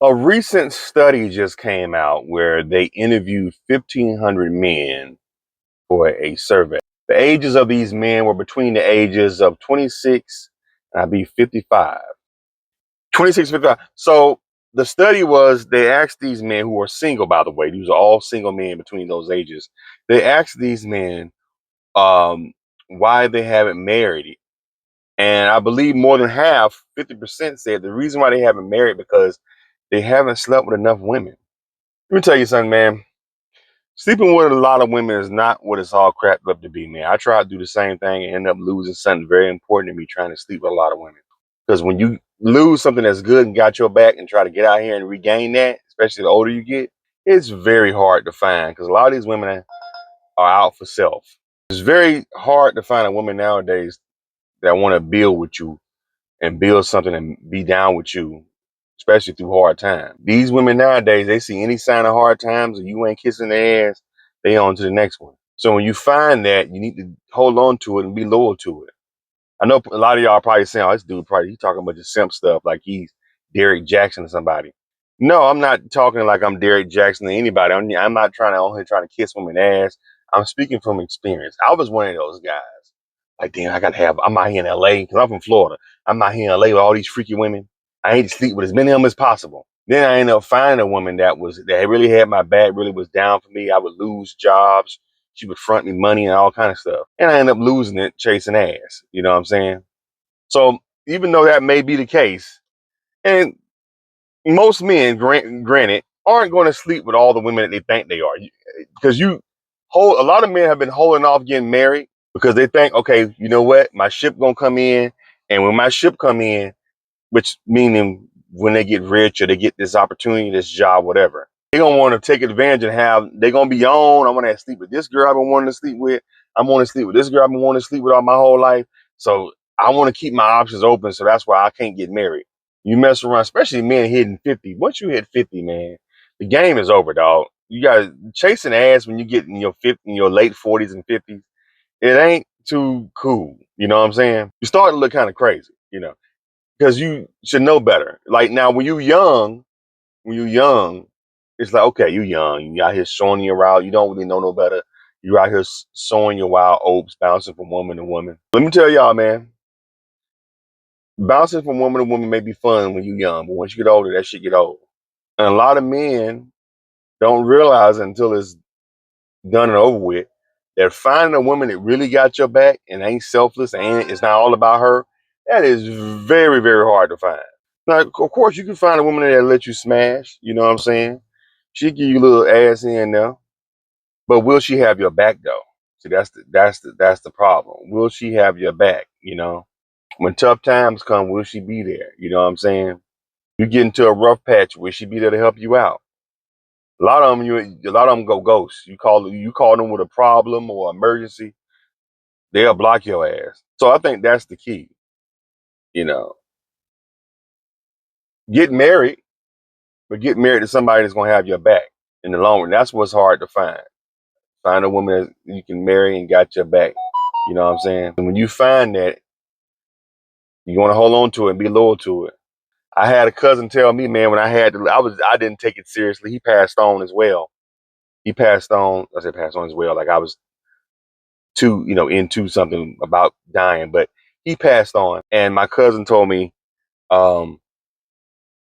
A recent study just came out where they interviewed 1,500 men for a survey. The ages of these men were between the ages of 26 and I'd be 55. 26, 55. So the study was they asked these men who are single, by the way, these are all single men between those ages. They asked these men why they haven't married. And I believe more than half, 50% said the reason why they haven't married because they haven't slept with enough women. Let me tell you something, man. Sleeping with a lot of women is not what it's all cracked up to be, man. I tried to do the same thing and end up losing something very important to me trying to sleep with a lot of women. Because when you lose something that's good and got your back and try to get out here and regain that, especially the older you get, it's very hard to find because a lot of these women are out for self. It's very hard to find a woman nowadays that want to build with you and build something and be down with you, especially through hard times. These women nowadays, they see any sign of hard times and you ain't kissing their ass, they on to the next one. So when you find that, you need to hold on to it and be loyal to it. I know a lot of y'all probably saying, "Oh, this dude probably he talking about just simp stuff like he's Derek Jackson or somebody." No, I'm not talking like I'm Derek Jackson to anybody. I'm not trying to on here trying to kiss women's ass. I'm speaking from experience. I was one of those guys. Like, damn, I'm out here in LA because I'm from Florida. I'm out here in LA with all these freaky women. I ain't to sleep with as many of them as possible. Then I ended up finding a woman that really had my back, really was down for me. I would lose jobs. She would front me money and all kind of stuff. And I ended up losing it chasing ass. You know what I'm saying? So even though that may be the case, and most men, granted, aren't going to sleep with all the women that they think they are. Because a lot of men have been holding off getting married because they think, okay, you know what? My ship going to come in. And when my ship come in, which meaning when they get rich or they get this opportunity, this job, whatever, they gonna want to take advantage and they're gonna be on. I want to sleep with this girl I've been wanting to sleep with. I'm wanting to sleep with this girl I've been wanting to sleep with all my whole life. So I want to keep my options open. So that's why I can't get married. You mess around, especially men hitting 50. Once you hit 50, man, the game is over, dog. You got chasing ass when you get in your late 40s and 50s. It ain't too cool. You know what I'm saying? You start to look kind of crazy, because you should know better. Like now, when you young, it's like, okay, you young, you out here showing your wild, you don't really know no better. You out here sowing your wild oats, bouncing from woman to woman. Let me tell y'all, man, bouncing from woman to woman may be fun when you young, but once you get older, that shit get old. And a lot of men don't realize it until it's done and over with that finding a woman that really got your back and ain't selfless and it's not all about her, that is very, very hard to find. Now, of course, you can find a woman that'll let you smash. You know what I'm saying? She give you a little ass in there, but will she have your back though? See, that's the problem. Will she have your back? When tough times come, will she be there? You know what I'm saying? You get into a rough patch, will she be there to help you out? A lot of them go ghost. You call them with a problem or emergency, they'll block your ass. So I think that's the key. You know, get married, but get married to somebody that's gonna have your back in the long run. That's what's hard to find. Find a woman that you can marry and got your back. You know what I'm saying? And when you find that, you want to hold on to it and be loyal to it. I had a cousin tell me, man, when I didn't take it seriously. He passed on as well. He passed on. I said passed on as well. Like I was into something about dying, but he passed on. And my cousin told me, um,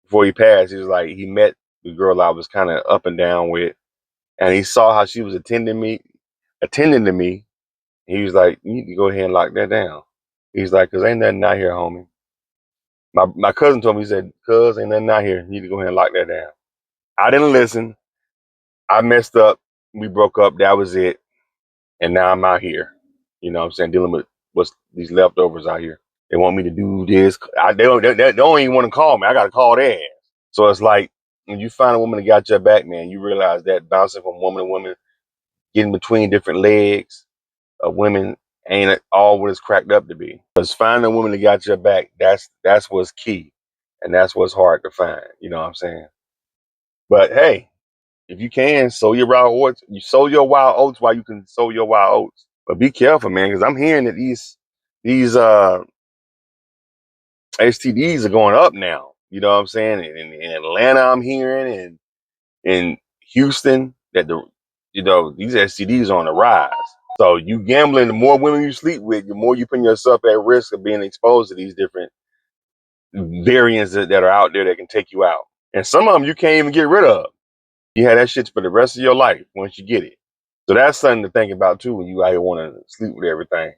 before he passed, he was like, he met the girl I was kind of up and down with, and he saw how she was attending to me. He was like, you need to go ahead and lock that down. He's like, cause ain't nothing out here, homie. My cousin told me, he said, cuz ain't nothing out here. You need to go ahead and lock that down. I didn't listen. I messed up. We broke up. That was it. And now I'm out here. You know what I'm saying? Dealing with what's these leftovers out here. They want me to do this. They don't even want to call me. I got to call their ass. So it's like, when you find a woman that got your back, man, you realize that bouncing from woman to woman, getting between different legs of women ain't all what it's cracked up to be. Because finding a woman that got your back, that's what's key. And that's what's hard to find. You know what I'm saying? But hey, if you can, sow your wild oats. You sow your wild oats while you can sow your wild oats. But be careful, man, because I'm hearing that these STDs are going up now. You know what I'm saying? In Atlanta, I'm hearing, and in Houston, that these STDs are on the rise. So you gambling, the more women you sleep with, the more you putting yourself at risk of being exposed to these different variants that are out there that can take you out. And some of them you can't even get rid of. You have that shit for the rest of your life once you get it. So that's something to think about too when you out here want to sleep with everything.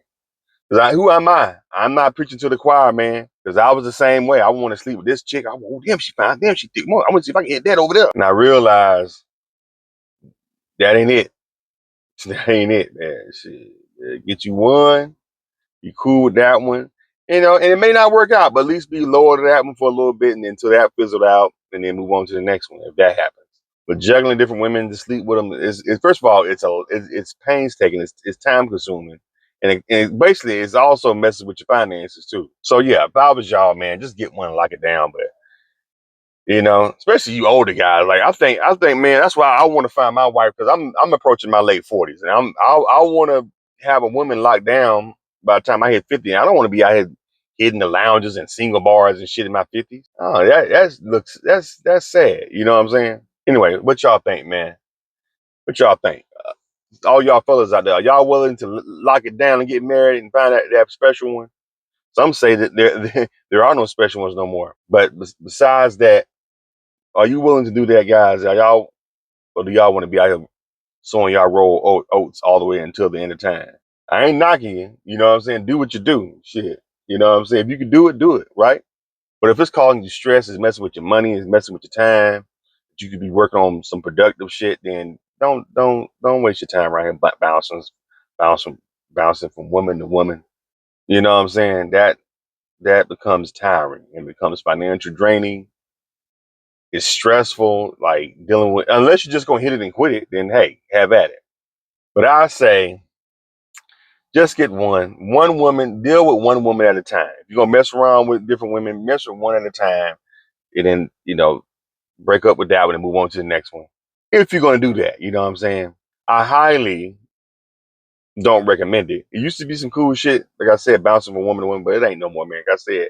Because who am I? I'm not preaching to the choir, man. Because I was the same way. I want to sleep with this chick. Oh, damn, she fine. Damn, she thick. I want to see if I can hit that over there. And I realized that ain't it. That ain't it, man. Shit. Get you one. You cool with that one. And it may not work out, but at least be loyal to that one for a little bit and until that fizzled out, and then move on to the next one if that happens. But juggling different women to sleep with them is first of all, it's painstaking, it's time consuming, and basically it's also messes with your finances too. So yeah, if I was y'all, man, just get one and lock it down. But especially you older guys, like I think, man, that's why I want to find my wife, because I'm approaching my late 40s, and I want to have a woman locked down by the time I hit 50. I don't want to be out here hitting the lounges and single bars and shit in my 50s. Oh, that's sad. You know what I'm saying? Anyway, what y'all think, man? What y'all think? All y'all fellas out there, are y'all willing to lock it down and get married and find that special one? Some say that there are no special ones no more. But besides that, are you willing to do that, guys? Or do y'all want to be out here sowing y'all roll oats all the way until the end of time? I ain't knocking you. You know what I'm saying? Do what you do. Shit. You know what I'm saying? If you can do it, right? But if it's causing you stress, it's messing with your money, it's messing with your time, you could be working on some productive shit, then don't waste your time right here bouncing, bouncing from woman to woman. You know what I'm saying? That becomes tiring and becomes financial draining. It's stressful, like dealing with, unless you're just gonna hit it and quit it, then hey, have at it. But I say just get one woman, deal with one woman at a time. If you're gonna mess around with different women, mess with one at a time, and then, break up with that one and move on to the next one. If you're gonna do that, you know what I'm saying? I highly don't recommend it. It used to be some cool shit, like I said, bouncing from woman to woman, but it ain't no more, man. Like I said,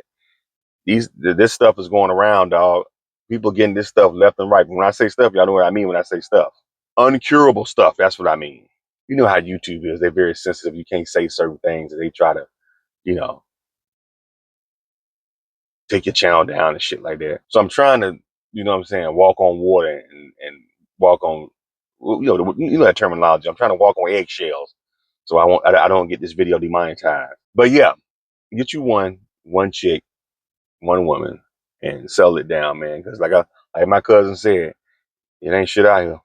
this stuff is going around, dog. People getting this stuff left and right. When I say stuff, y'all know what I mean when I say stuff. Uncurable stuff, that's what I mean. You know how YouTube is. They're very sensitive. You can't say certain things, and they try to, you know, take your channel down and shit like that. So I'm trying to, you know what I'm saying, walk on water and walk on, that terminology. I'm trying to walk on eggshells, so I don't get this video demonetized. But yeah, get you one chick, one woman, and settle it down, man. Because like my cousin said, it ain't shit out here.